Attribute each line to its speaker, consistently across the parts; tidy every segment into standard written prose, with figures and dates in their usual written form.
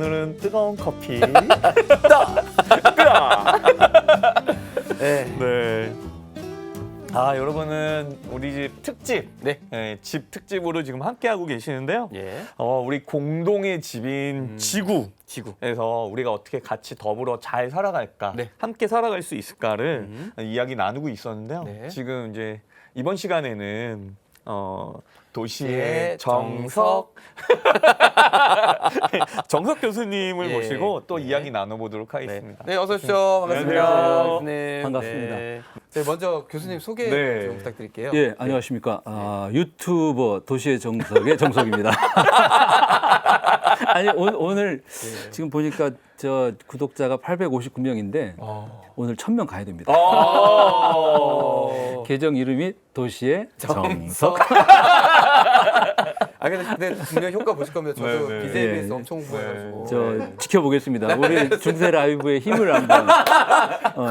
Speaker 1: 오늘은 뜨거운 커피.
Speaker 2: 네.
Speaker 1: 네. 아, 여러분은 우리 집 특집,
Speaker 2: 네.
Speaker 1: 집 특집으로 지금 함께하고 계시는데요.
Speaker 2: 예.
Speaker 1: 우리 공동의 집인
Speaker 2: 지구.
Speaker 1: 지구에서 우리가 어떻게 같이 더불어 잘 살아갈까,
Speaker 2: 네.
Speaker 1: 함께 살아갈 수 있을까를 이야기 나누고 있었는데요.
Speaker 2: 네.
Speaker 1: 지금 이제 이번 시간에는 도시의
Speaker 2: 예,
Speaker 1: 정석 정석 교수님을
Speaker 2: 예.
Speaker 1: 모시고 또
Speaker 2: 네.
Speaker 1: 이야기 나눠보도록 하겠습니다.
Speaker 2: 네, 어서 오십시오. 반갑습니다.
Speaker 1: 안녕하세요.
Speaker 2: 교수님.
Speaker 3: 반갑습니다.
Speaker 2: 네. 저희 먼저 교수님 소개
Speaker 1: 네.
Speaker 2: 좀 부탁드릴게요.
Speaker 3: 예, 안녕하십니까. 유튜버 도시의 정석의 정석입니다. 아니, 오늘 지금 보니까 저 구독자가 859명인데 오늘 1000명 가야 됩니다. 계정 이름이 도시의 정석.
Speaker 2: 근데 분명 효과 보실 겁니다. 저도
Speaker 1: 네, 네.
Speaker 2: BJBS
Speaker 3: 네.
Speaker 2: 엄청 공부해가지고.
Speaker 3: 저 지켜보겠습니다. 우리 중세 라이브의 힘을 한번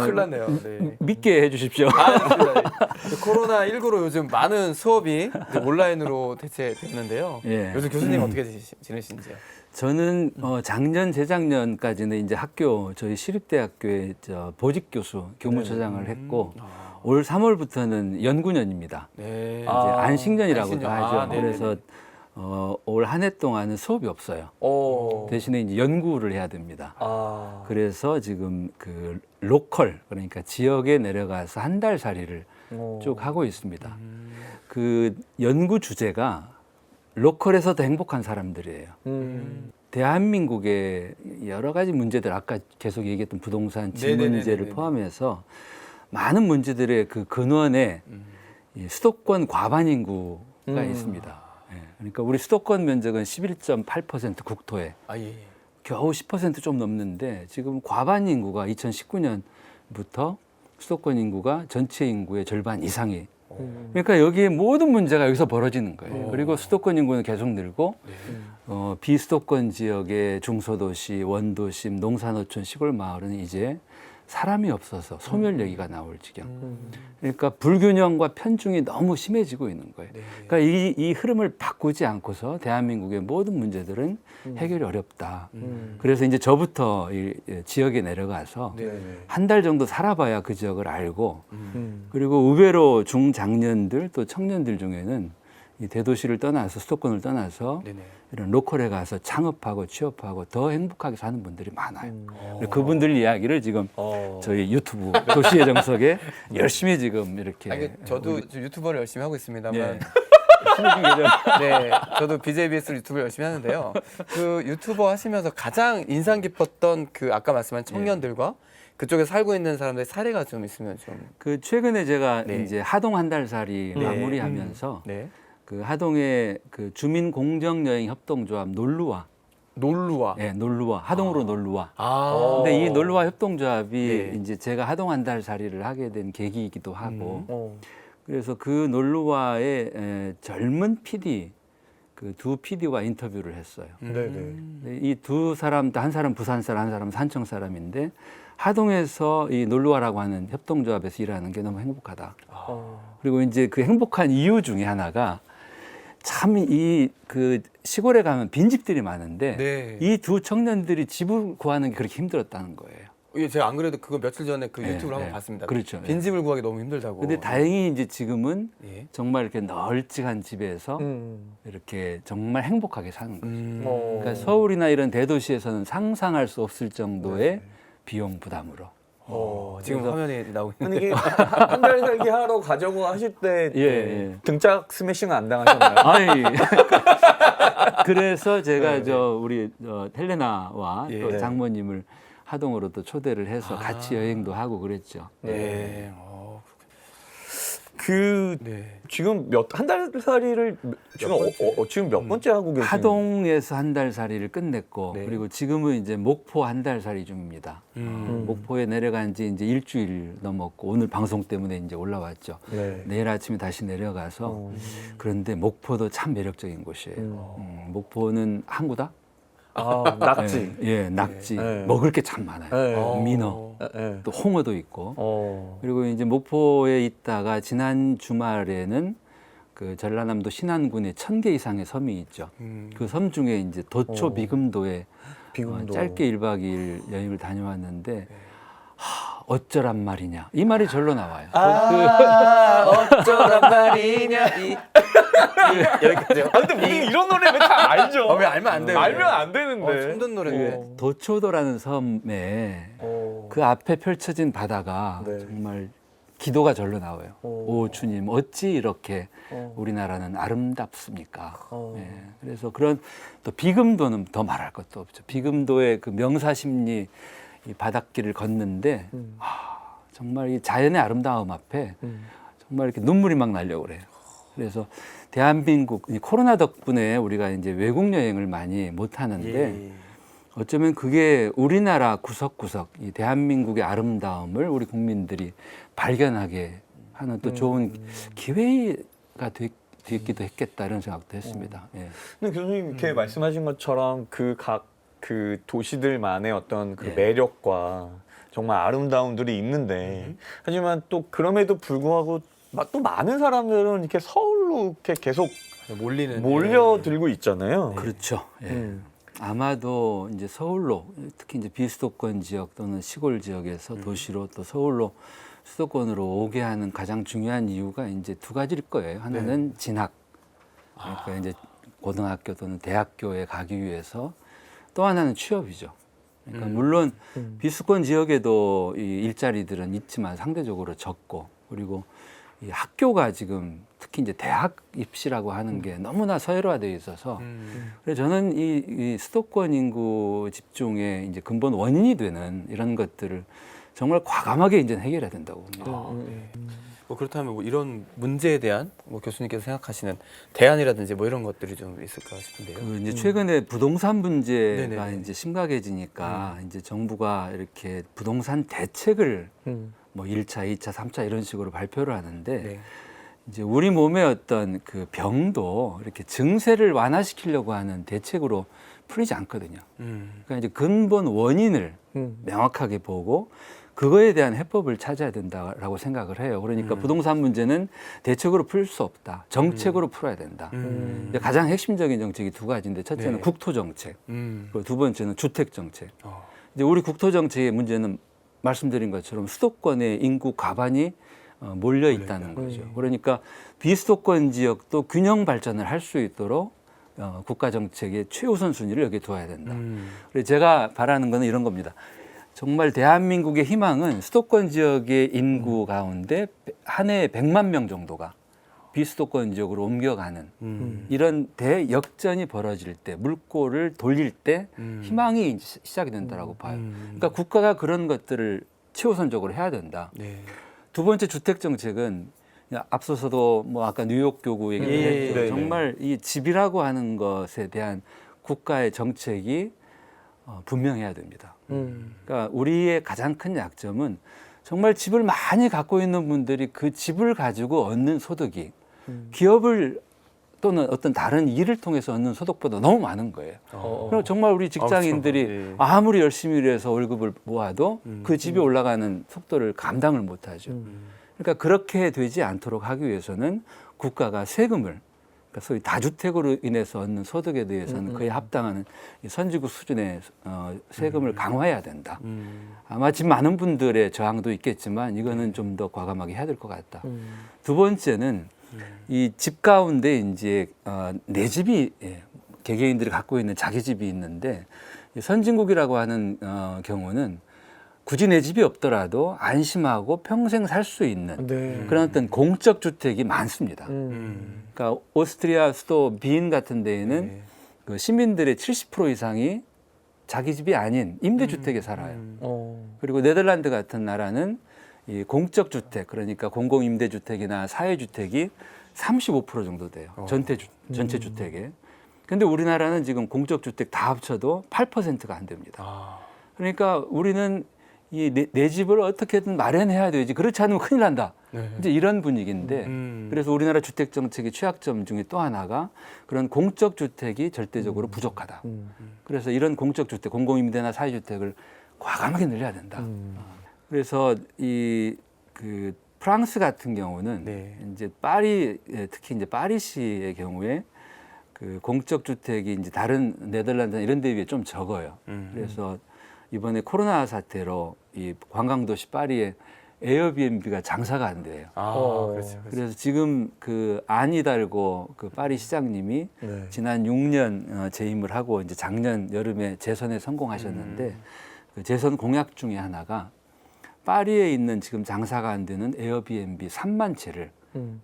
Speaker 2: 큰일 났네요. 네.
Speaker 3: 믿게 해주십시오.
Speaker 2: 코로나19로 요즘 많은 수업이 이제 온라인으로 대체됐는데요.
Speaker 3: 예.
Speaker 2: 요즘 교수님 어떻게 지내시는지요?
Speaker 3: 저는 작년 재작년까지는 이제 저희 시립대학교에 보직 교수 교무처장을 했고 올 3월부터는 연구년입니다.
Speaker 2: 네.
Speaker 3: 이제 안식년이라고도
Speaker 2: 안식년.
Speaker 3: 하죠.
Speaker 2: 네네네.
Speaker 3: 그래서 올 한 해 동안은 수업이 없어요. 대신에 이제 연구를 해야 됩니다. 그래서 지금 그 로컬, 그러니까 지역에 내려가서 한 달 살이를 쭉 하고 있습니다. 그 연구 주제가 로컬에서 더 행복한 사람들이에요. 대한민국의 여러 가지 문제들, 아까 계속 얘기했던 부동산, 집
Speaker 2: 네네네네네.
Speaker 3: 문제를 포함해서 많은 문제들의 그 근원에 이 수도권 과반 인구가 있습니다. 예, 그러니까 우리 수도권 면적은 11.8% 국토에
Speaker 2: 예.
Speaker 3: 겨우 10% 좀 넘는데 지금 과반 인구가 2019년부터 수도권 인구가 전체 인구의 절반 이상이. 그러니까 여기에 모든 문제가 여기서 벌어지는 거예요. 그리고 수도권 인구는 계속 늘고 비수도권 지역의 중소도시, 원도심, 농산어촌, 시골 마을은 이제 사람이 없어서 소멸 얘기가 나올 지경. 그러니까 불균형과 편중이 너무 심해지고 있는 거예요. 그러니까 이 흐름을 바꾸지 않고서 대한민국의 모든 문제들은 해결이 어렵다. 그래서 이제 저부터 이 지역에 내려가서 한 달 정도 살아봐야 그 지역을 알고 그리고 의외로 중장년들 또 청년들 중에는 이 대도시를 떠나서 수도권을 떠나서 이런 로컬에 가서 창업하고 취업하고 더 행복하게 사는 분들이 많아요. 그분들 이야기를 지금 저희 유튜브 도시의 정석에 열심히 지금 이렇게.
Speaker 2: 저도 유튜버를 열심히 하고 있습니다만.
Speaker 3: 예.
Speaker 2: 네, 저도 BJBS 유튜브를 열심히 하는데요. 그 유튜버 하시면서 가장 인상 깊었던 그 아까 말씀한 청년들과 그쪽에 살고 있는 사람들의 사례가 좀 있으면 좀.
Speaker 3: 그 최근에 제가
Speaker 2: 네.
Speaker 3: 이제 하동 한 달 살이 마무리하면서
Speaker 2: 네.
Speaker 3: 그 하동의 그 주민 공정 여행 협동조합 놀루와.
Speaker 2: 놀루와.
Speaker 3: 놀루와 하동으로 놀루와.
Speaker 2: 근데
Speaker 3: 근데 이 놀루와 협동조합이
Speaker 2: 네.
Speaker 3: 이제 제가 하동 한 달 살이를 하게 된 계기이기도 하고. 그래서 그 놀루와의 젊은 PD 그 두 PD와 인터뷰를 했어요. 이 두 사람, 한 사람 부산 사람, 한 사람 산청 사람인데 하동에서 이 놀루와라고 하는 협동조합에서 일하는 게 너무 행복하다. 그리고 이제 그 행복한 이유 중에 하나가 참 이 그 시골에 가면 빈집들이 많은데 이 두 청년들이 집을 구하는 게 그렇게 힘들었다는 거예요.
Speaker 2: 예, 제가 안 그래도 그거 며칠 전에 그
Speaker 3: 네,
Speaker 2: 유튜브를 한번
Speaker 3: 네.
Speaker 2: 봤습니다.
Speaker 3: 그렇죠.
Speaker 2: 빈집을 구하기 너무 힘들다고.
Speaker 3: 근데 다행히 이제 지금은
Speaker 2: 예.
Speaker 3: 정말 이렇게 널찍한 집에서 이렇게 정말 행복하게 사는 거죠. 그러니까 서울이나 이런 대도시에서는 상상할 수 없을 정도의 비용 부담으로.
Speaker 2: 지금
Speaker 3: 그래서-
Speaker 2: 화면에 나오고 있는.
Speaker 1: 아니, 이게 한 달 살기 하러 가자고 하실 때
Speaker 3: 예.
Speaker 1: 등짝 스매싱 안 당하셨나요?
Speaker 3: 아니. 그래서 제가 우리 헬레나와
Speaker 2: 예.
Speaker 3: 또 장모님을 하동으로 또 초대를 해서 같이 여행도 하고 그랬죠.
Speaker 2: 네.
Speaker 1: 그
Speaker 2: 네.
Speaker 1: 지금 한 달 살이를 지금 지금 몇 번째 하고 계세요?
Speaker 3: 하동에서 한 달 살이를 끝냈고
Speaker 2: 네.
Speaker 3: 그리고 지금은 이제 목포 한 달 살이 중입니다. 목포에 내려간 지 이제 일주일 넘었고 오늘 방송 때문에 이제 올라왔죠. 내일 아침에 다시 내려가서 그런데 목포도 참 매력적인 곳이에요. 목포는 항구다.
Speaker 1: 낙지.
Speaker 3: 예, 낙지.
Speaker 1: 네.
Speaker 3: 먹을 게 참 많아요.
Speaker 1: 네.
Speaker 3: 민어,
Speaker 1: 네.
Speaker 3: 또 홍어도 있고. 그리고 이제 목포에 있다가 지난 주말에는 그 전라남도 신안군에 1,000개 이상의 섬이 있죠. 그 섬 중에 이제 도초 비금도에
Speaker 1: 비금도.
Speaker 3: 짧게 1박 2일 여행을 다녀왔는데 어쩌란 말이냐 이 말이 절로 나와요.
Speaker 2: 어쩌란 말이냐 여기까지요.
Speaker 1: 아, 근데 우리 이런 노래 왜 다 알죠?
Speaker 2: 왜 알면 안 돼요?
Speaker 1: 알면 안 되는데.
Speaker 2: 처음 듣는 노래인데.
Speaker 3: 도초도라는 섬에 그 앞에 펼쳐진 바다가
Speaker 1: 네.
Speaker 3: 정말 기도가 절로 나와요. 오 주님 어찌 이렇게 우리나라는 아름답습니까? 예, 그래서 그런 또 비금도는 더 말할 것도 없죠. 비금도의 그 명사심리 이 바닷길을 걷는데 정말 이 자연의 아름다움 앞에 정말 이렇게 눈물이 막 나려고 그래요. 그래서 대한민국 이 코로나 덕분에 우리가 이제 외국 여행을 많이 못 하는데
Speaker 1: 예.
Speaker 3: 어쩌면 그게 우리나라 구석구석 이 대한민국의 아름다움을 우리 국민들이 발견하게 하는 또 좋은 기회가 됐기도 했겠다 이런 생각도 했습니다. 예.
Speaker 1: 근데 교수님 이렇게 말씀하신 것처럼 그 각 그 도시들만의 어떤 그
Speaker 3: 예.
Speaker 1: 매력과 정말 아름다움들이 있는데 하지만 또 그럼에도 불구하고 또 많은 사람들은 이렇게 서울로 이렇게 계속 몰려들고 있잖아요.
Speaker 3: 그렇죠. 예. 아마도 이제 서울로 특히 이제 비수도권 지역 또는 시골 지역에서 도시로 또 서울로 수도권으로 오게 하는 가장 중요한 이유가 이제 두 가지일 거예요. 하나는 진학, 그러니까 이제 고등학교 또는 대학교에 가기 위해서, 또 하나는 취업이죠. 그러니까 물론 비수도권 지역에도 이 일자리들은 있지만 상대적으로 적고, 그리고 이 학교가 지금 특히 이제 대학 입시라고 하는 게 너무나 서열화되어 있어서 그래서 저는 이 수도권 인구 집중의 이제 근본 원인이 되는 이런 것들을 정말 과감하게 이제 해결해야 된다고 봅니다.
Speaker 2: 뭐 그렇다면 뭐 이런 문제에 대한 뭐 교수님께서 생각하시는 대안이라든지 뭐 이런 것들이 좀 있을까 싶은데요.
Speaker 3: 그 이제 최근에 부동산 문제가
Speaker 2: 네네네.
Speaker 3: 이제 심각해지니까 이제 정부가 이렇게 부동산 대책을 뭐 1차, 2차, 3차 이런 식으로 발표를 하는데
Speaker 2: 네.
Speaker 3: 이제 우리 몸의 어떤 그 병도 이렇게 증세를 완화시키려고 하는 대책으로 풀리지 않거든요. 그러니까 이제 근본 원인을 명확하게 보고 그거에 대한 해법을 찾아야 된다라고 생각을 해요. 그러니까 부동산 문제는 대책으로 풀 수 없다. 정책으로 풀어야 된다. 이제 가장 핵심적인 정책이 두 가지인데 첫째는
Speaker 2: 네.
Speaker 3: 국토 정책, 그리고 두 번째는 주택 정책.
Speaker 2: 어.
Speaker 3: 이제 우리 국토 정책의 문제는 말씀드린 것처럼 수도권에 인구 과반이 몰려 있다는 거죠. 그러니까 비수도권 지역도 균형 발전을 할 수 있도록 국가 정책의 최우선 순위를 여기에 둬야 된다. 그래서 제가 바라는 거는 이런 겁니다. 정말 대한민국의 희망은 수도권 지역의 인구 가운데 한 해에 100만 명 정도가 비수도권 지역으로 옮겨가는 이런 대역전이 벌어질 때, 물꼬를 돌릴 때 희망이 이제 시작이 된다라고 봐요. 그러니까 국가가 그런 것들을 최우선적으로 해야 된다.
Speaker 2: 네.
Speaker 3: 두 번째 주택 정책은 앞서서도 뭐 아까 뉴욕 교구 얘기도 했죠.
Speaker 1: 네네.
Speaker 3: 정말 이 집이라고 하는 것에 대한 국가의 정책이 분명해야 됩니다. 그러니까 우리의 가장 큰 약점은 정말 집을 많이 갖고 있는 분들이 그 집을 가지고 얻는 소득이 기업을 또는 어떤 다른 일을 통해서 얻는 소득보다 너무 많은 거예요. 그럼 정말 우리 직장인들이
Speaker 1: 그렇죠. 예.
Speaker 3: 아무리 열심히 일해서 월급을 모아도 그 집이 올라가는 속도를 감당을 못하죠. 그러니까 그렇게 되지 않도록 하기 위해서는 국가가 세금을, 그러니까 소위 다주택으로 인해서 얻는 소득에 대해서는 그에 합당하는 이 선진국 수준의 세금을 강화해야 된다. 아마 지금 많은 분들의 저항도 있겠지만 이거는 좀 더 과감하게 해야 될 것 같다. 두 번째는 이 집 가운데 이제 내 집이 개개인들이 갖고 있는 자기 집이 있는데 이 선진국이라고 하는 경우는 굳이 내 집이 없더라도 안심하고 평생 살 수 있는 그런 어떤 공적 주택이 많습니다. 그러니까 오스트리아 수도 비인 같은 데에는 그 시민들의 70% 이상이 자기 집이 아닌 임대주택에 살아요. 그리고 네덜란드 같은 나라는 이 공적 주택, 그러니까 공공임대주택이나 사회주택이 35% 정도 돼요. 전체 주택에. 근데 우리나라는 지금 공적 주택 다 합쳐도 8%가 안 됩니다. 그러니까 우리는 이 내 집을 어떻게든 마련해야 되지. 그렇지 않으면 큰일 난다. 이제 이런 분위기인데 그래서 우리나라 주택 정책의 취약점 중에 또 하나가 그런 공적 주택이 절대적으로 부족하다. 그래서 이런 공적 주택, 공공임대나 사회주택을 과감하게 늘려야 된다. 그래서 이 그 프랑스 같은 경우는
Speaker 2: 네.
Speaker 3: 이제 파리 특히 이제 파리시의 경우에 그 공적 주택이 이제 다른 네덜란드 이런 데 비해 좀 적어요. 그래서 이번에 코로나 사태로 이 관광도시 파리에 에어비앤비가 장사가 안 돼요.
Speaker 2: 그렇죠.
Speaker 3: 그래서 지금 그 안이달고 그 파리 시장님이
Speaker 1: 네.
Speaker 3: 지난 6년 재임을 하고 이제 작년 여름에 재선에 성공하셨는데 그 재선 공약 중에 하나가 파리에 있는 지금 장사가 안 되는 에어비앤비 3만 채를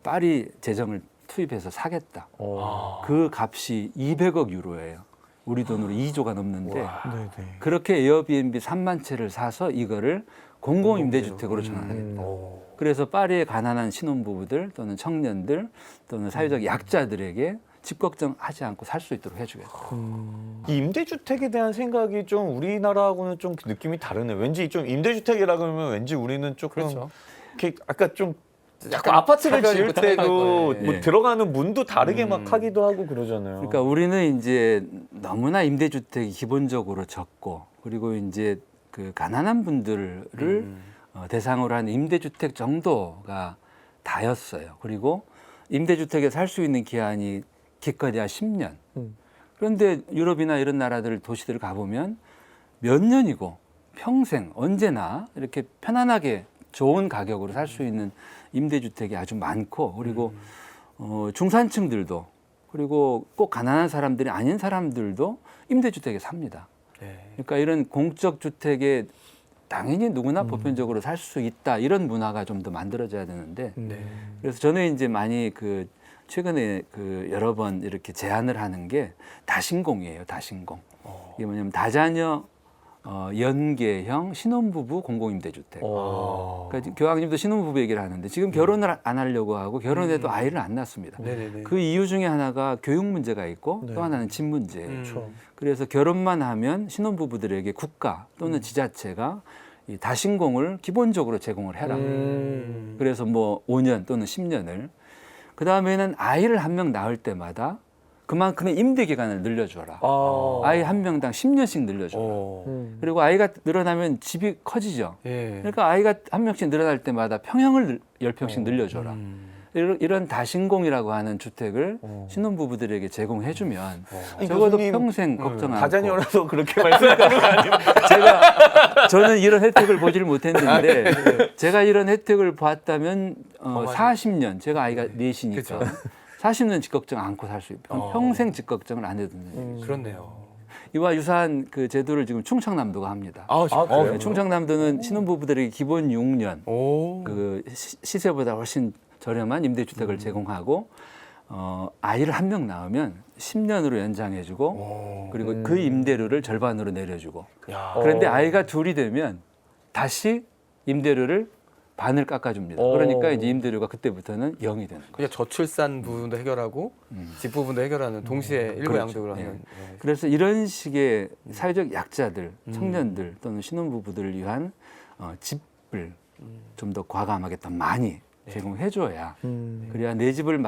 Speaker 3: 파리 재정을 투입해서 사겠다. 그 값이 200억 유로예요. 우리 돈으로 2조가 넘는데
Speaker 1: 네네.
Speaker 3: 그렇게 에어비앤비 3만 채를 사서 이거를 공공임대주택으로 전환하겠다. 그래서 파리의 가난한 신혼부부들 또는 청년들 또는 사회적 약자들에게 집 걱정하지 않고 살 수 있도록 해주겠다.
Speaker 1: 이 임대주택에 대한 생각이 좀 우리나라하고는 좀 느낌이 다르네. 왠지 좀 임대주택이라 그러면 왠지 우리는 조금
Speaker 2: 그렇죠.
Speaker 1: 이렇게 아까 좀
Speaker 2: 약간
Speaker 1: 약간 아파트를
Speaker 2: 차별이
Speaker 1: 지을
Speaker 2: 있고 생각할
Speaker 1: 때도
Speaker 2: 거예요.
Speaker 1: 뭐
Speaker 3: 예.
Speaker 1: 들어가는 문도 다르게 막 하기도 하고 그러잖아요.
Speaker 3: 그러니까 우리는 이제 너무나 임대주택이 기본적으로 적고 그리고 이제 그 가난한 분들을 대상으로 한 임대주택 정도가 다였어요. 그리고 임대주택에 살 수 있는 기한이 기껏해야 10년. 그런데 유럽이나 이런 나라들 도시들 가보면 몇 년이고 평생 언제나 이렇게 편안하게 좋은 가격으로 살 수 있는 임대주택이 아주 많고 그리고 중산층들도 그리고 꼭 가난한 사람들이 아닌 사람들도 임대주택에 삽니다.
Speaker 2: 네.
Speaker 3: 그러니까 이런 공적 주택에 당연히 누구나 보편적으로 살 수 있다 이런 문화가 좀 더 만들어져야 되는데
Speaker 2: 네.
Speaker 3: 그래서 저는 이제 많이 그 최근에 그 여러 번 이렇게 제안을 하는 게 다신공이에요. 다신공. 이게 뭐냐면 다자녀 연계형 신혼부부 공공임대주택. 그러니까 교황님도 신혼부부 얘기를 하는데 지금 결혼을 안 하려고 하고 결혼해도 아이를 안 낳습니다.
Speaker 2: 네네네.
Speaker 3: 그 이유 중에 하나가 교육 문제가 있고
Speaker 1: 네.
Speaker 3: 또 하나는 집 문제예요.
Speaker 1: 그렇죠.
Speaker 3: 그래서 결혼만 하면 신혼부부들에게 국가 또는 지자체가 이 다신공을 기본적으로 제공을 해라. 그래서 뭐 5년 또는 10년을 그 다음에는 아이를 한 명 낳을 때마다 그만큼의 임대 기간을 늘려줘라. 아이 한 명당 10년씩 늘려줘. 그리고 아이가 늘어나면 집이 커지죠.
Speaker 2: 예.
Speaker 3: 그러니까 아이가 한 명씩 늘어날 때마다 평형을 10평씩 늘려줘라. 이런 다신공이라고 하는 주택을 신혼부부들에게 제공해주면 적어도
Speaker 1: 교수님,
Speaker 3: 평생 걱정 안 하고
Speaker 1: 다자녀라서 그렇게 말씀하는 거 아니에요?
Speaker 3: 저는 이런 혜택을 보질 못했는데 제가 이런 혜택을 봤다면 40년 제가 아이가 넷이니까
Speaker 2: 그쵸.
Speaker 3: 40년 집 걱정 않고 살 수 있고 평생 집 걱정을 안 해도 되는 얘기죠.
Speaker 2: 그렇네요.
Speaker 3: 이와 유사한 그 제도를 지금 충청남도가 합니다.
Speaker 1: 그래요?
Speaker 3: 충청남도는 신혼부부들에게 기본 6년
Speaker 2: 오.
Speaker 3: 그 시세보다 훨씬 저렴한 임대주택을 제공하고 아이를 한 명 낳으면 10년으로 연장해주고 그리고 그 임대료를 절반으로 내려주고 그런데 아이가 둘이 되면 다시 임대료를 반을 깎아줍니다. 그러니까 이제 임대료가 그때부터는 0이 되는 거예요.
Speaker 2: 그냥 저출산 부분도 해결하고 집 부분도 해결하는 동시에 일거양득을
Speaker 3: 그렇죠.
Speaker 2: 하는.
Speaker 3: 예. 그래서 이런 식의 사회적 약자들, 청년들 또는 신혼부부들을 위한 집을 좀 더 과감하게 더 많이 제공해줘야 그래야 내 집을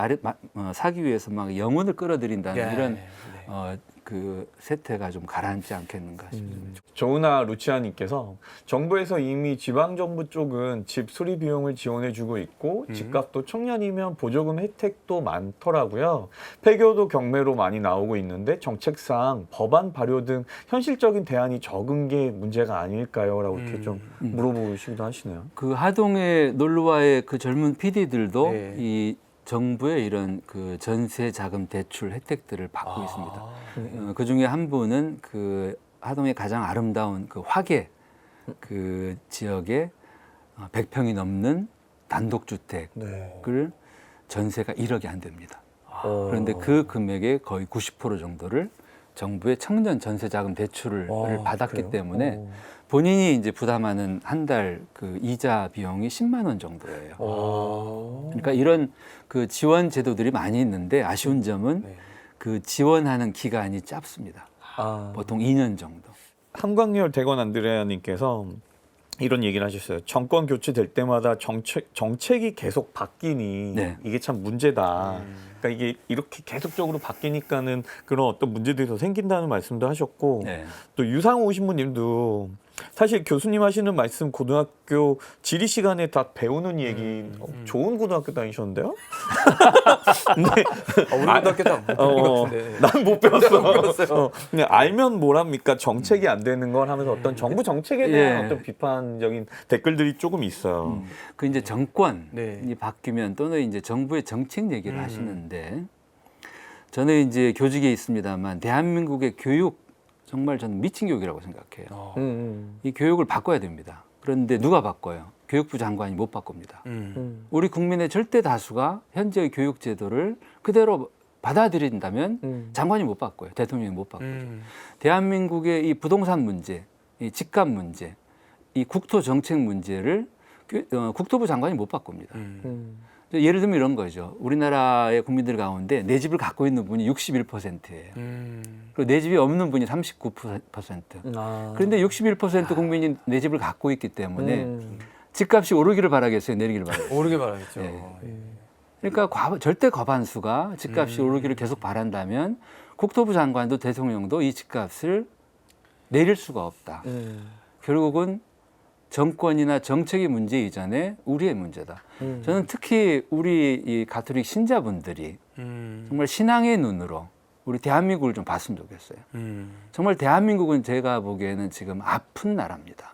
Speaker 3: 사기 위해서 막 영혼을 끌어들인다는
Speaker 2: 예.
Speaker 3: 이런
Speaker 2: 네.
Speaker 3: 그 세태가 좀 가라앉지 않겠는가 싶습니다.
Speaker 1: 조은하 루치아님께서 정부에서 이미 지방정부 쪽은 집 수리 비용을 지원해주고 있고 집값도 청년이면 보조금 혜택도 많더라고요. 폐교도 경매로 많이 나오고 있는데 정책상 법안 발효 등 현실적인 대안이 적은 게 문제가 아닐까요? 라고 이렇게 좀 물어보시기도 하시네요.
Speaker 3: 그 하동에 놀러와의 그 젊은 PD들도
Speaker 2: 네.
Speaker 3: 이 정부의 이런 그 전세 자금 대출 혜택들을 받고 있습니다. 그 중에 한 분은 그 하동의 가장 아름다운 그 화계 그 지역에 100평이 넘는 단독주택을
Speaker 1: 네.
Speaker 3: 전세가 1억이 안 됩니다. 그런데 그 금액의 거의 90% 정도를 정부의 청년 전세 자금 대출을 받았기
Speaker 1: 그래요?
Speaker 3: 때문에 본인이 이제 부담하는 한 달 그 이자 비용이 10만 원 정도예요. 그러니까 이런 그 지원 제도들이 많이 있는데 아쉬운 점은
Speaker 2: 네.
Speaker 3: 그 지원하는 기간이 짧습니다. 보통 2년 정도.
Speaker 1: 한광열 대건 안드레아님께서 이런 얘기를 하셨어요. 정권 교체될 때마다 정책이 계속 바뀌니
Speaker 3: 네.
Speaker 1: 이게 참 문제다. 그러니까 이게 이렇게 계속적으로 바뀌니까는 그런 어떤 문제들이 더 생긴다는 말씀도 하셨고
Speaker 3: 네.
Speaker 1: 또 유상호 신부님도 사실 교수님 하시는 말씀 고등학교 지리 시간에 다 배우는 얘기 좋은 고등학교 다니셨는데요? 근데
Speaker 2: 우리 고등학교도 안 배운 것 같은데.
Speaker 1: 난 못 배웠어.
Speaker 2: 못 배웠어요.
Speaker 1: 그냥 알면 뭐랍니까 정책이 안 되는 걸 하면서 어떤 정부 정책에 대한
Speaker 3: 예.
Speaker 1: 어떤 비판적인 댓글들이 조금 있어요.
Speaker 3: 그 이제 정권이
Speaker 2: 네.
Speaker 3: 바뀌면 또는 이제 정부의 정책 얘기를 하시는데 저는 이제 교직에 있습니다만 대한민국의 교육 정말 저는 미친 교육이라고 생각해요. 이 교육을 바꿔야 됩니다. 그런데 누가 바꿔요? 교육부 장관이 못 바꿉니다. 우리 국민의 절대 다수가 현재의 교육 제도를 그대로 받아들인다면 장관이 못 바꿔요. 대통령이 못 바꿔요. 대한민국의 이 부동산 문제, 이 집값 문제, 이 국토 정책 문제를 국토부 장관이 못 바꿉니다. 예를 들면 이런 거죠. 우리나라의 국민들 가운데 내 집을 갖고 있는 분이 61%예요. 그리고 내 집이 없는 분이 39%. 그런데 61% 국민이 내 집을 갖고 있기 때문에 집값이 오르기를 바라겠어요, 내리기를 바라겠어요.
Speaker 2: 오르게 말하겠죠.
Speaker 3: 그러니까 절대 과반수가 집값이 오르기를 계속 바란다면 국토부 장관도 대통령도 이 집값을 내릴 수가 없다. 결국은 정권이나 정책의 문제 이전에 우리의 문제다. 저는 특히 우리 이 가톨릭 신자분들이 정말 신앙의 눈으로 우리 대한민국을 좀 봤으면 좋겠어요. 정말 대한민국은 제가 보기에는 지금 아픈 나라입니다.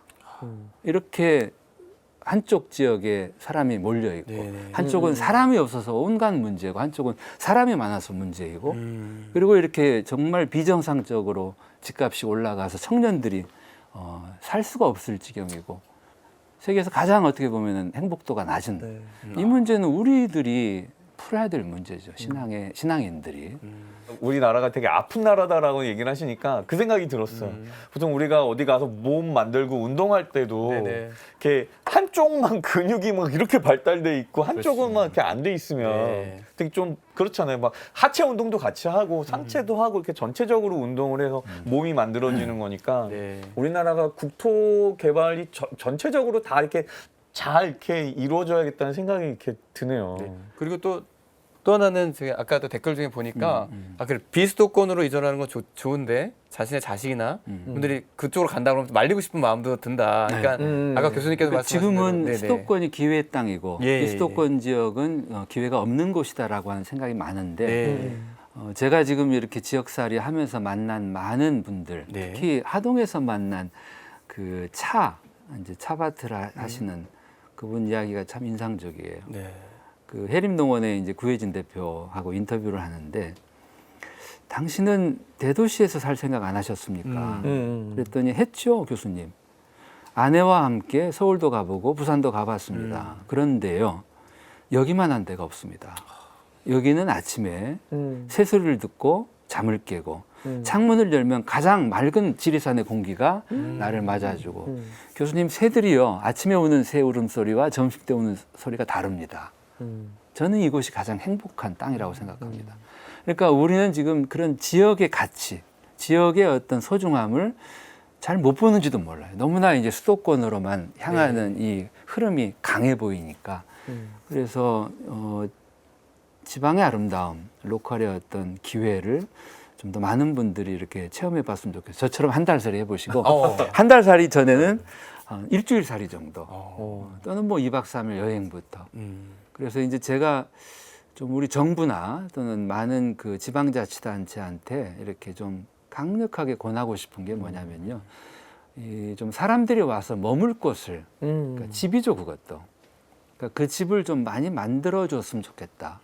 Speaker 3: 이렇게 한쪽 지역에 사람이 몰려 있고 한쪽은 사람이 없어서 온갖 문제고 한쪽은 사람이 많아서 문제이고 그리고 이렇게 정말 비정상적으로 집값이 올라가서 청년들이 살 수가 없을 지경이고 세계에서 가장 어떻게 보면 행복도가 낮은 이 문제는 우리들이 풀어야 될 문제죠. 신앙인들이.
Speaker 1: 우리나라가 되게 아픈 나라다라고 얘기를 하시니까 그 생각이 들었어요. 보통 우리가 어디 가서 몸 만들고 운동할 때도
Speaker 2: 네네.
Speaker 1: 이렇게 한쪽만 근육이 막 이렇게 발달돼 있고 한쪽은 막 이렇게 안 돼 있으면
Speaker 2: 네.
Speaker 1: 되게 좀 그렇잖아요. 막 하체 운동도 같이 하고 상체도 하고 이렇게 전체적으로 운동을 해서 몸이 만들어지는 거니까
Speaker 2: 네.
Speaker 1: 우리나라가 국토 개발이 전체적으로 다 이렇게 잘 이렇게 이루어져야겠다는 생각이 이렇게 드네요.
Speaker 2: 그리고 또 하나는 제가 아까도 댓글 중에 보니까 그래 비수도권으로 이전하는 건 좋은데 자신의 자식이나 분들이 그쪽으로 간다 그러면 말리고 싶은 마음도 든다. 그러니까 아까 교수님께서 말씀하신
Speaker 3: 지금은
Speaker 2: 대로,
Speaker 3: 수도권이 기회의 땅이고
Speaker 2: 예,
Speaker 3: 이 수도권 지역은 기회가 없는 곳이다라고 하는 생각이 많은데 제가 지금 이렇게 지역살이 하면서 만난 많은 분들,
Speaker 2: 네.
Speaker 3: 특히 하동에서 만난 그 이제 차밭을 하시는 그분 이야기가 참 인상적이에요.
Speaker 2: 네.
Speaker 3: 그 해림동원의 이제 구혜진 대표하고 인터뷰를 하는데 당신은 대도시에서 살 생각 안 하셨습니까? 그랬더니 했죠, 교수님. 아내와 함께 서울도 가보고 부산도 가봤습니다. 그런데요, 여기만 한 데가 없습니다. 여기는 아침에 새소리를 듣고 잠을 깨고 창문을 열면 가장 맑은 지리산의 공기가 나를 맞아주고 교수님, 새들이요 아침에 우는 새 울음소리와 점심 때 우는 소리가 다릅니다. 저는 이곳이 가장 행복한 땅이라고 생각합니다. 그러니까 우리는 지금 그런 지역의 가치, 지역의 어떤 소중함을 잘 못 보는지도 몰라요. 너무나 이제 수도권으로만 향하는 이 흐름이 강해 보이니까. 그래서 지방의 아름다움, 로컬의 어떤 기회를 좀 더 많은 분들이 이렇게 체험해 봤으면 좋겠어요. 저처럼 한 달 살이 해보시고 한 달 살이 전에는 일주일 살이 정도 또는 뭐 2박 3일 여행부터 그래서 이제 제가 좀 우리 정부나 또는 많은 그 지방자치단체한테 이렇게 좀 강력하게 권하고 싶은 게 뭐냐면요. 이 좀 사람들이 와서 머물 곳을 그러니까 집이죠, 그것도. 그러니까 그 집을 좀 많이 만들어줬으면 좋겠다.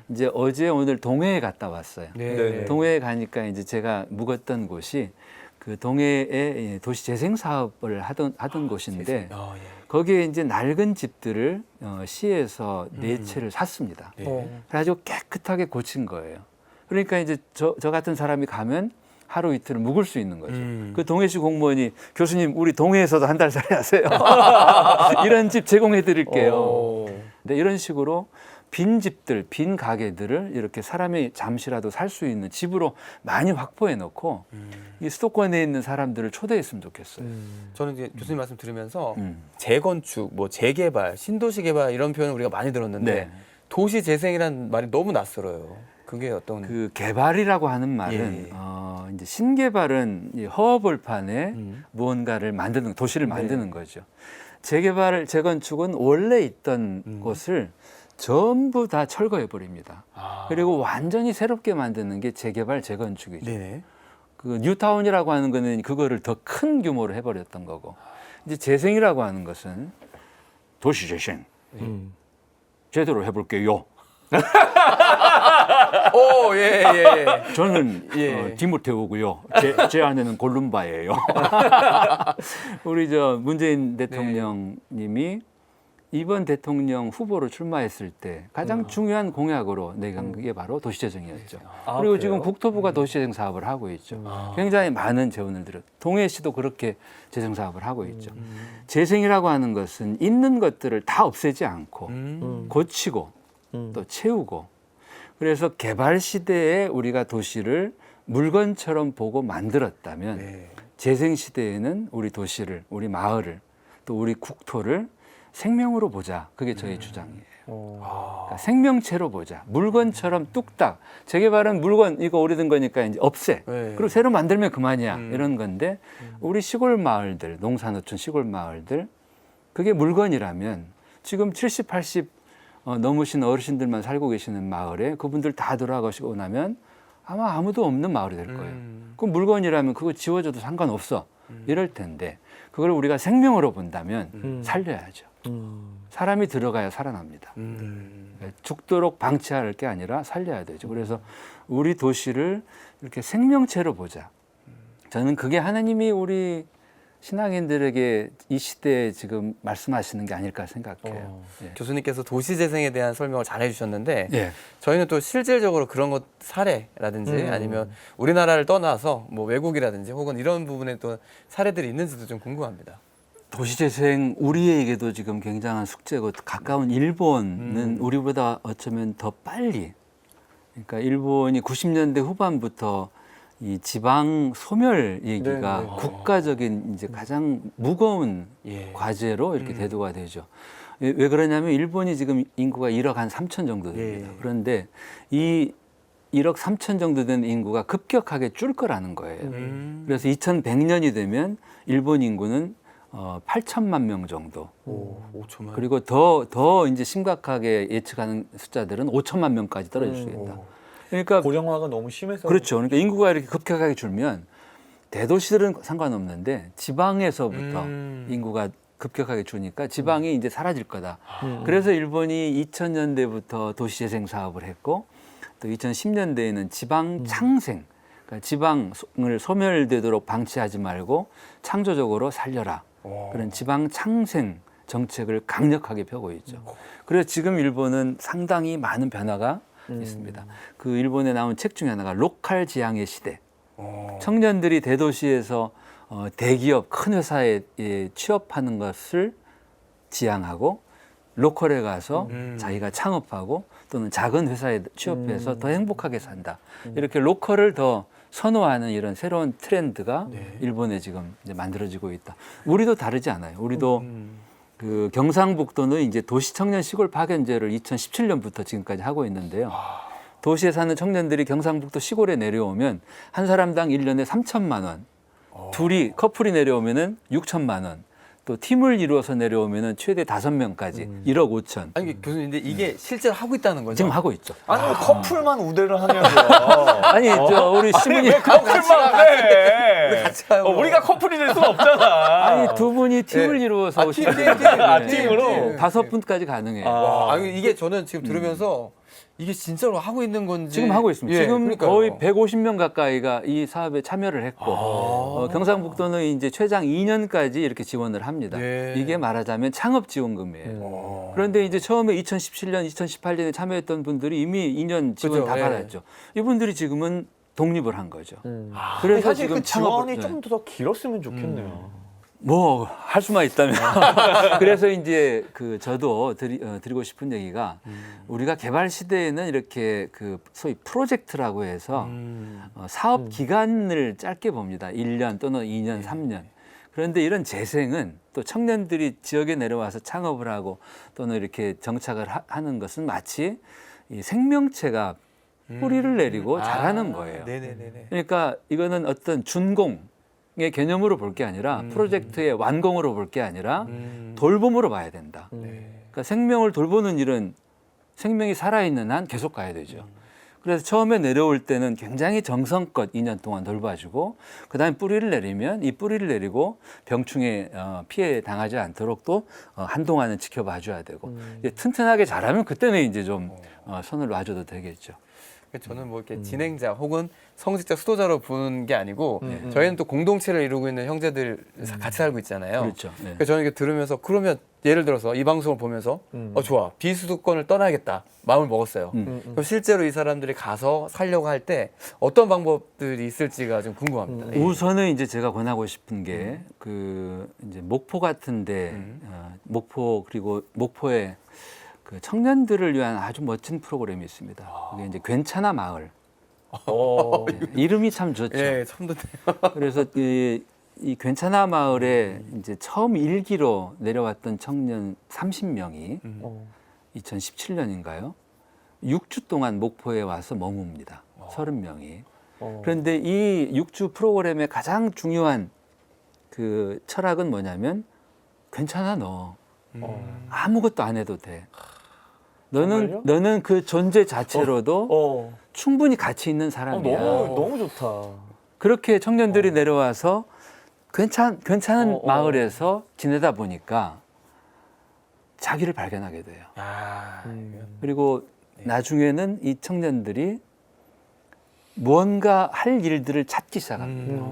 Speaker 3: 이제 어제 오늘 동해에 갔다 왔어요.
Speaker 2: 네.
Speaker 3: 동해에 가니까 이제 제가 묵었던 곳이 그 동해에 도시 재생 사업을 하던 곳인데 거기에 이제 낡은 집들을 시에서 4채를 샀습니다. 그래가지고 깨끗하게 고친 거예요. 그러니까 이제 저 같은 사람이 가면 하루 이틀 묵을 수 있는 거죠. 그 동해시 공무원이 교수님 우리 동해에서도 한 달 살이 하세요. 이런 집 제공해 드릴게요. 근데 이런 식으로 빈 집들, 빈 가게들을 이렇게 사람이 잠시라도 살 수 있는 집으로 많이 확보해 놓고 이 수도권에 있는 사람들을 초대했으면 좋겠어요.
Speaker 2: 저는 이제 교수님 말씀 들으면서 재건축, 뭐 재개발, 신도시 개발 이런 표현을 우리가 많이 들었는데
Speaker 3: 네.
Speaker 2: 도시 재생이라는 말이 너무 낯설어요. 그게 어떤
Speaker 3: 그 개발이라고 하는 말은
Speaker 2: 예.
Speaker 3: 이제 신개발은 이 허허벌판에 무언가를 만드는 도시를 만드는 거죠. 재개발, 재건축은 원래 있던 곳을 전부 다 철거해 버립니다. 그리고 완전히 새롭게 만드는 게 재개발, 재건축이죠.
Speaker 2: 네.
Speaker 3: 그 뉴타운이라고 하는 거는 그거를 더 큰 규모로 해버렸던 거고, 이제 재생이라고 하는 것은 도시 재생 제대로 해볼게요.
Speaker 2: 오, 예, 예, 예.
Speaker 3: 저는
Speaker 2: 예.
Speaker 3: 디모테오고요. 제 아내는 골룸바예요. 우리 저 문재인 대통령님이 이번 대통령 후보로 출마했을 때 가장 중요한 공약으로 내건 게 바로 도시재생이었죠.
Speaker 1: 아,
Speaker 3: 그리고
Speaker 1: 그래요?
Speaker 3: 지금 국토부가 도시재생 사업을 하고 있죠. 굉장히 많은 재원을 들여. 동해시도 그렇게 재생 사업을 하고 있죠. 재생이라고 하는 것은 있는 것들을 다 없애지 않고 고치고 또 채우고, 그래서 개발 시대에 우리가 도시를 물건처럼 보고 만들었다면
Speaker 2: 네.
Speaker 3: 재생 시대에는 우리 도시를, 우리 마을을, 또 우리 국토를 생명으로 보자. 그게 저희 주장이에요. 그러니까 생명체로 보자. 물건처럼 뚝딱. 재개발은 물건 이거 오래된 거니까 이제 없애.
Speaker 2: 네.
Speaker 3: 그리고 새로 만들면 그만이야. 이런 건데 우리 시골 마을들, 농사노촌 시골 마을들, 그게 물건이라면 지금 70, 80 넘으신 어르신들만 살고 계시는 마을에 그분들 다 돌아가시고 나면 아마 아무도 없는 마을이 될 거예요. 그럼 물건이라면 그거 지워져도 상관없어. 이럴 텐데 그걸 우리가 생명으로 본다면 살려야죠. 사람이 들어가야 살아납니다. 죽도록 방치할 게 아니라 살려야 되죠. 그래서 우리 도시를 이렇게 생명체로 보자. 저는 그게 하나님이 우리 신앙인들에게 이 시대에 지금 말씀하시는 게 아닐까 생각해요. 예.
Speaker 2: 교수님께서 도시재생에 대한 설명을 잘 해주셨는데
Speaker 3: 예.
Speaker 2: 저희는 또 실질적으로 그런 것 사례라든지 아니면 우리나라를 떠나서 뭐 외국이라든지 혹은 이런 부분에 또 사례들이 있는지도 좀 궁금합니다.
Speaker 3: 도시재생 우리에게도 지금 굉장한 숙제고, 가까운 일본은 우리보다 어쩌면 더 빨리, 그러니까 일본이 90년대 후반부터 이 지방 소멸 얘기가
Speaker 1: 네, 네.
Speaker 3: 국가적인 이제 가장 무거운
Speaker 2: 예.
Speaker 3: 과제로 이렇게 대두가 되죠. 왜 그러냐면 일본이 지금 인구가 1억 한 3천 정도 됩니다.
Speaker 2: 예.
Speaker 3: 그런데 이 1억 3천 정도 되는 인구가 급격하게 줄 거라는 거예요. 그래서 2100년이 되면 일본 인구는 8천만 명 정도.
Speaker 2: 오, 5초만.
Speaker 3: 그리고 더 이제 심각하게 예측하는 숫자들은 5천만 명까지 떨어질 수 있다. 그러니까
Speaker 1: 고령화가 너무 심해서
Speaker 3: 그렇죠. 그러니까 인구가 이렇게 급격하게 줄면 대도시들은 상관없는데 지방에서부터 인구가 급격하게 주니까 지방이 이제 사라질 거다. 그래서 일본이 2000년대부터 도시재생 사업을 했고, 또 2010년대에는 지방 창생, 그러니까 지방을 소멸되도록 방치하지 말고 창조적으로 살려라. 그런 지방 창생 정책을 강력하게 펴고 있죠. 그래서 지금 일본은 상당히 많은 변화가 있습니다. 그 일본에 나온 책 중에 하나가 로컬 지향의 시대. 청년들이 대도시에서 대기업 큰 회사에 취업하는 것을 지향하고 로컬에 가서 자기가 창업하고 또는 작은 회사에 취업해서 더 행복하게 산다. 이렇게 로컬을 더 선호하는 이런 새로운 트렌드가 일본에 지금 이제 만들어지고 있다. 우리도 다르지 않아요. 우리도 그 경상북도는 이제 도시 청년 시골 파견제를 2017년부터 지금까지 하고 있는데요. 도시에 사는 청년들이 경상북도 시골에 내려오면 한 사람당 1년에 3천만 원, 둘이 커플이 내려오면은 6천만 원, 또 팀을 이루어서 내려오면은 최대 5명까지 1억 5천.
Speaker 2: 아니 교수님, 근데 이게 실제로 하고 있다는 거죠?
Speaker 3: 지금 하고 있죠.
Speaker 1: 아니 왜 커플만 우대를 하냐고요.
Speaker 3: 아니 저 우리 시민이
Speaker 1: 왜 커플만 해?
Speaker 2: 같이 가요.
Speaker 1: 우리가 커플이 될 수는 없잖아.
Speaker 3: 아니 두 분이 팀을
Speaker 2: 네.
Speaker 3: 이루어서
Speaker 2: 아,
Speaker 3: 오시면
Speaker 1: 팀으로?
Speaker 3: 5분까지 가능해요.
Speaker 1: 아.
Speaker 2: 아니, 이게 저는 지금 들으면서 이게 진짜로 하고 있는 건지
Speaker 3: 지금 하고 있습니다.
Speaker 2: 예,
Speaker 3: 지금
Speaker 2: 그러니까요.
Speaker 3: 거의 150명 가까이가 이 사업에 참여를 했고, 경상북도는 이제 최장 2년까지 이렇게 지원을 합니다.
Speaker 2: 네.
Speaker 3: 이게 말하자면 창업 지원금이에요. 그런데 이제 처음에 2017년, 2018년에 참여했던 분들이 이미 2년 지원
Speaker 2: 그죠,
Speaker 3: 다
Speaker 2: 예.
Speaker 3: 받았죠. 이분들이 지금은 독립을 한 거죠.
Speaker 1: 그래서
Speaker 3: 그래서
Speaker 1: 사실
Speaker 3: 지금
Speaker 1: 그 지원이
Speaker 3: 창업을-
Speaker 1: 좀 더 길었으면 좋겠네요.
Speaker 3: 뭐 할 수만 있다면. 그래서 이제 그 저도 드리고 싶은 얘기가, 우리가 개발 시대에는 이렇게 그 소위 프로젝트라고 해서 사업 기간을 짧게 봅니다. 1년 또는 2년, 3년. 그런데 이런 재생은 또 청년들이 지역에 내려와서 창업을 하고 또는 이렇게 정착을 하는 것은 마치 이 생명체가 뿌리를 내리고 자라는 거예요.
Speaker 2: 네네네.
Speaker 3: 그러니까 이거는 어떤 준공의 개념으로 볼 게 아니라 프로젝트의 완공으로 볼 게 아니라 돌봄으로 봐야 된다. 그러니까 생명을 돌보는 일은 생명이 살아있는 한 계속 가야 되죠. 그래서 처음에 내려올 때는 굉장히 정성껏 2년 동안 돌봐주고 그다음에 뿌리를 내리면 이 뿌리를 내리고 병충해 피해 당하지 않도록 또 한동안은 지켜봐줘야 되고 이제 튼튼하게 자라면 그때는 이제 좀 손을 놔줘도 되겠죠.
Speaker 2: 저는 뭐 이렇게 진행자 혹은 성직자 수도자로 보는 게 아니고 저희는 또 공동체를 이루고 있는 형제들 같이 살고 있잖아요.
Speaker 3: 그렇죠. 네.
Speaker 2: 그래서 저는 이게 들으면서 그러면 예를 들어서 이 방송을 보면서 좋아 비수도권을 떠나야겠다 마음을 먹었어요. 그럼 실제로 이 사람들이 가서 살려고 할 때 어떤 방법들이 있을지가 좀 궁금합니다. 예.
Speaker 3: 우선은 이제 제가 권하고 싶은 게 그 이제 목포 같은데 목포 그리고 목포에 그 청년들을 위한 아주 멋진 프로그램이 있습니다. 그게 이제 괜찮아 마을. 네, 이름이 참 좋죠.
Speaker 2: 예, 처음 듣네요.
Speaker 3: 그래서 이 괜찮아 마을에 이제 처음 일기로 내려왔던 청년 30명이 2017년인가요? 6주 동안 목포에 와서 머뭅니다. 30명이. 그런데 이 6주 프로그램의 가장 중요한 그 철학은 뭐냐면 괜찮아 너. 아무것도 안 해도 돼.
Speaker 1: 정말요?
Speaker 3: 너는 그 존재 자체로도 충분히 가치 있는 사람이야.
Speaker 1: 너무 좋다.
Speaker 3: 그렇게 청년들이 내려와서 괜찮은 마을에서 지내다 보니까 자기를 발견하게 돼요. 그리고 나중에는 이 청년들이 무언가 할 일들을 찾기 시작합니다.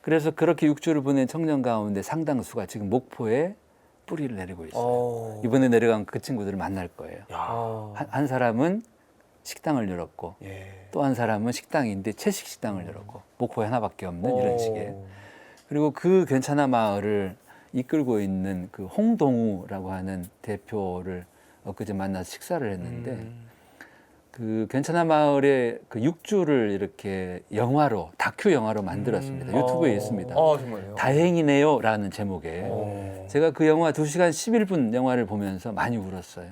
Speaker 3: 그래서 그렇게 6주를 보낸 청년 가운데 상당수가 지금 목포에 뿌리를 내리고 있어요. 이번에 내려간 그 친구들을 만날 거예요. 한 사람은 식당을 열었고 또 한 사람은 식당인데 채식 식당을 열었고 목포에 하나밖에 없는 이런 식의. 그리고 그 괜찮아 마을을 이끌고 있는 그 홍동우라고 하는 대표를 엊그제 만나서 식사를 했는데 그 괜찮아 마을의 그 6주를 이렇게 영화로 다큐 영화로 만들었습니다. 유튜브에 있습니다.
Speaker 2: 정말요?
Speaker 3: 다행이네요라는 제목에 제가 그 영화 2시간 11분 영화를 보면서 많이 울었어요.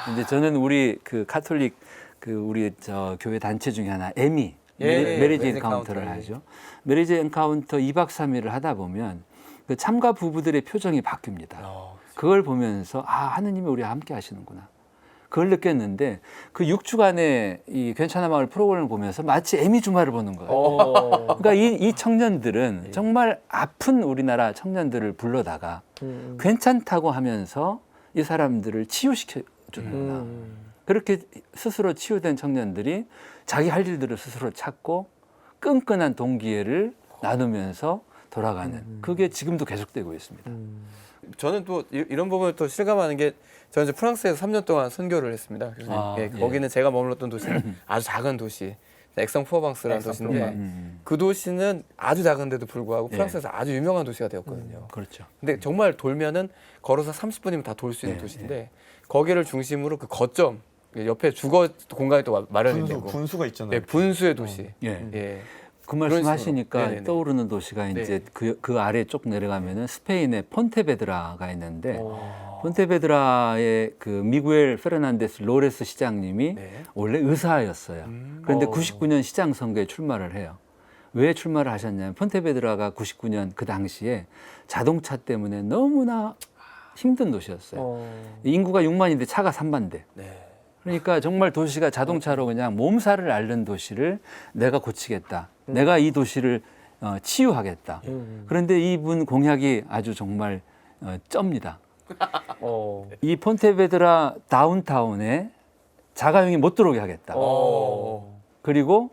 Speaker 3: 근데 저는 우리 그 카톨릭 그 우리 저 교회 단체 중에 하나 에미 메리지 엔카운터를 하죠. 메리지 엔카운터 2박 3일을 하다 보면 그 참가 부부들의 표정이 바뀝니다. 그걸 보면서 하느님이 우리와 함께 하시는구나. 그걸 느꼈는데 그 6주간의 이 괜찮아 마을 프로그램을 보면서 마치 에미 주말을 보는 거예요. 그러니까 이 청년들은 정말 아픈 우리나라 청년들을 불러다가 괜찮다고 하면서 이 사람들을 치유시켜 주는구나. 그렇게 스스로 치유된 청년들이 자기 할 일들을 스스로 찾고 끈끈한 동기를 나누면서 돌아가는 그게 지금도 계속되고 있습니다.
Speaker 2: 저는 또 이런 부분을 또 실감하는 게 저는 이제 프랑스에서 3년 동안 선교를 했습니다. 그래서 거기는 제가 머물렀던 도시는 아주 작은 도시, 엑성푸어방스라는 도시인데 그 도시는 아주 작은데도 불구하고 프랑스에서 아주 유명한 도시가 되었거든요.
Speaker 3: 그렇죠.
Speaker 2: 근데 정말 돌면은 걸어서 30분이면 다 돌 수 있는 도시인데 거기를 중심으로 그 거점 옆에 주거 공간이 또 마련이 되고
Speaker 1: 분수가 있잖아요.
Speaker 2: 네, 분수의 도시.
Speaker 3: 예. 그
Speaker 2: 그런
Speaker 3: 말씀
Speaker 2: 식으로.
Speaker 3: 하시니까
Speaker 2: 네네네.
Speaker 3: 떠오르는 도시가 이제 그 아래 쭉 내려가면은 스페인의 폰테베드라가 있는데 폰테베드라의 그 미구엘 페르난데스 로레스 시장님이 원래 의사였어요. 그런데 99년 시장 선거에 출마를 해요. 왜 출마를 하셨냐면 폰테베드라가 99년 그 당시에 자동차 때문에 너무나 힘든 도시였어요. 인구가 6만인데 차가 3만 대. 그러니까 정말 도시가 자동차로 그냥 몸살을 앓는 도시를 내가 고치겠다. 내가 이 도시를 치유하겠다. 그런데 이분 공약이 아주 정말 쩝니다. 이 폰테베드라 다운타운에 자가용이 못 들어오게 하겠다. 그리고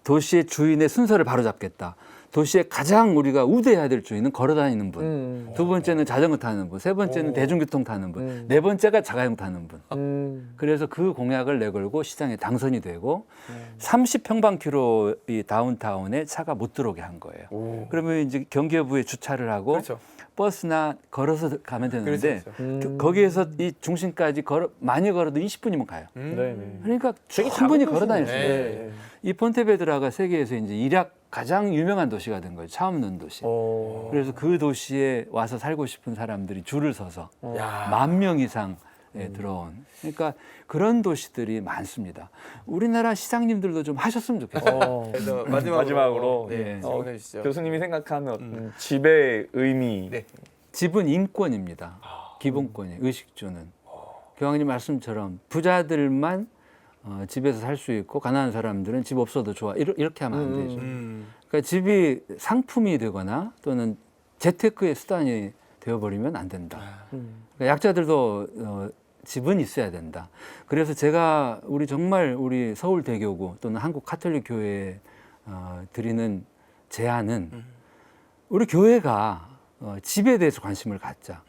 Speaker 3: 도시의 주인의 순서를 바로잡겠다. 도시의 가장 우리가 우대해야 될 주인은 걸어다니는 분, 두 번째는 자전거 타는 분, 세 번째는 대중교통 타는 분, 네 번째가 자가용 타는 분. 그래서 그 공약을 내걸고 시장에 당선이 되고 30평방키로 이 다운타운에 차가 못 들어오게 한 거예요. 그러면 이제 경기여부에 주차를 하고
Speaker 2: 그렇죠.
Speaker 3: 버스나 걸어서 가면 되는데
Speaker 2: 그렇죠.
Speaker 3: 거기에서 이 중심까지 많이 걸어도 20분이면 가요. 그러니까 충분히 걸어 다닐 수 있어요. 이 폰테베드라가 세계에서 이제 일약 가장 유명한 도시가 된 거예요. 차 없는 도시. 그래서 그 도시에 와서 살고 싶은 사람들이 줄을 서서 10,000명 이상 들어온. 그러니까 그런 도시들이 많습니다. 우리나라 시장님들도 좀 하셨으면 좋겠어요.
Speaker 2: 그래서
Speaker 1: 마지막으로
Speaker 2: 네,
Speaker 3: 예.
Speaker 2: 질문해 주시죠.
Speaker 1: 교수님이 생각하는 어떤 집의 의미.
Speaker 2: 네.
Speaker 3: 집은 인권입니다. 기본권이 의식주는. 교황님 말씀처럼 부자들만 집에서 살 수 있고 가난한 사람들은 집 없어도 좋아. 이렇게 하면 안 되죠. 그러니까 집이 상품이 되거나 또는 재테크의 수단이 되어버리면 안 된다. 그러니까 약자들도 집은 있어야 된다. 그래서 제가 우리 서울대교구 또는 한국 카톨릭 교회에 드리는 제안은 우리 교회가 집에 대해서 관심을 갖자.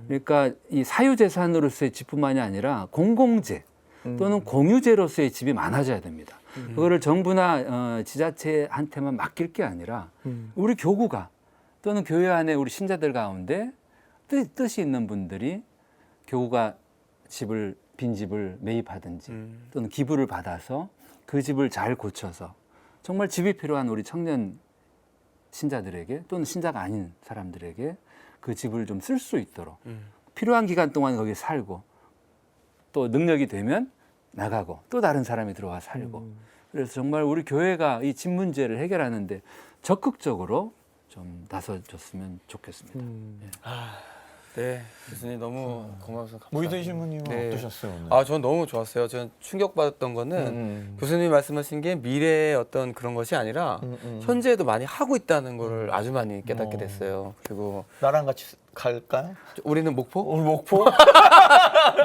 Speaker 3: 그러니까 이 사유재산으로서의 집뿐만이 아니라 공공재 또는 공유재로서의 집이 많아져야 됩니다. 그거를 정부나 지자체한테만 맡길 게 아니라 우리 교구가 또는 교회 안에 우리 신자들 가운데 뜻이 있는 분들이 교구가 빈 집을 매입하든지 또는 기부를 받아서 그 집을 잘 고쳐서 정말 집이 필요한 우리 청년 신자들에게 또는 신자가 아닌 사람들에게 그 집을 좀 쓸 수 있도록 필요한 기간 동안 거기 살고 또 능력이 되면 나가고 또 다른 사람이 들어와 살고 그래서 정말 우리 교회가 이 집 문제를 해결하는데 적극적으로 좀 나서줬으면 좋겠습니다.
Speaker 2: 네, 교수님 너무 고마워서 감사합니다.
Speaker 1: 무희돈 신부님은
Speaker 2: 네.
Speaker 1: 어떠셨어요 오늘?
Speaker 2: 아, 전 너무 좋았어요. 저는 충격받았던 거는 교수님이 말씀하신 게 미래의 어떤 그런 것이 아니라 현재에도 많이 하고 있다는 거를 아주 많이 깨닫게 됐어요. 그리고
Speaker 1: 나랑 같이 갈까요?
Speaker 2: 우리는 목포?
Speaker 1: 오늘 목포?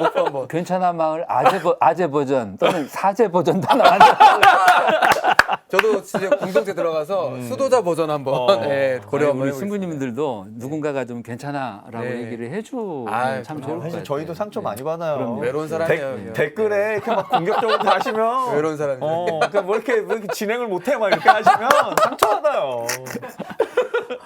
Speaker 2: 목포 한번.
Speaker 3: 괜찮아 마을 아재 버전 또는 사제 버전도 나왔는데
Speaker 2: 저도 진짜 공동체 들어가서 수도자 버전 한번 네, 고려 한번
Speaker 3: 우리
Speaker 2: 해보겠습니다.
Speaker 3: 신부님들도 누군가가 좀 괜찮아라고
Speaker 2: 네.
Speaker 3: 얘기를 해주면
Speaker 2: 아유,
Speaker 3: 참
Speaker 2: 그럼요.
Speaker 3: 좋을 것
Speaker 1: 사실
Speaker 3: 같아요.
Speaker 1: 저희도 상처 많이 받아요.
Speaker 3: 그럼요.
Speaker 2: 외로운 사람이에요.
Speaker 1: 댓글에 이렇게 막 공격적으로 다시면
Speaker 2: 외로운 사람이에요.
Speaker 1: 그러니까 뭐 이렇게 진행을 못해 막 이렇게 하시면 상처 받아요.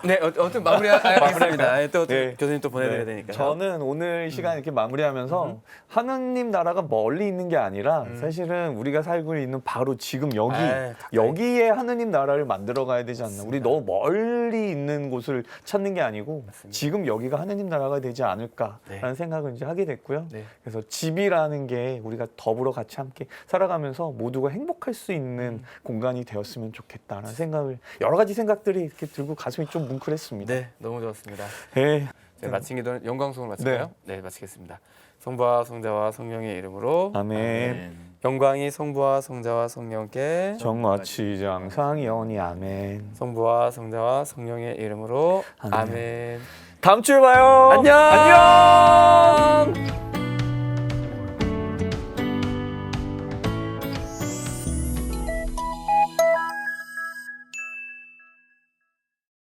Speaker 2: 네, 아무튼 마무리하겠습니다. 또
Speaker 1: 네.
Speaker 2: 교수님 또 보내드려야 되니까.
Speaker 1: 저는 오늘 시간 이렇게 마무리하면서 하느님 나라가 멀리 있는 게 아니라 사실은 우리가 살고 있는 바로 지금
Speaker 2: 가까이.
Speaker 1: 여기에 하느님 나라를 만들어 가야 되지 않나. 우리 너무 멀리 있는 곳을 찾는 게 아니고 지금 여기가 하느님 나라가 되지 않을까라는 생각을 이제 하게 됐고요.
Speaker 2: 네.
Speaker 1: 그래서 집이라는 게 우리가 더불어 같이 함께 살아가면서 모두가 행복할 수 있는 공간이 되었으면 좋겠다라는 생각을 여러 가지 생각들이 이렇게 들고 가슴이 좀 뭉클했습니다.
Speaker 2: 네, 너무 좋았습니다.
Speaker 1: 네.
Speaker 2: 네, 마친 기도는 영광송을 마칠까요? 네, 마치겠습니다. 성부와 성자와 성령의 이름으로
Speaker 1: 아멘.
Speaker 2: 영광이 성부와 성자와 성령께
Speaker 1: 정화치 장상 영원히 아멘.
Speaker 2: 성부와 성자와 성령의 이름으로
Speaker 1: 아멘.
Speaker 2: 아멘.
Speaker 1: 다음 주에 봐요.
Speaker 2: 안녕.
Speaker 1: 안녕.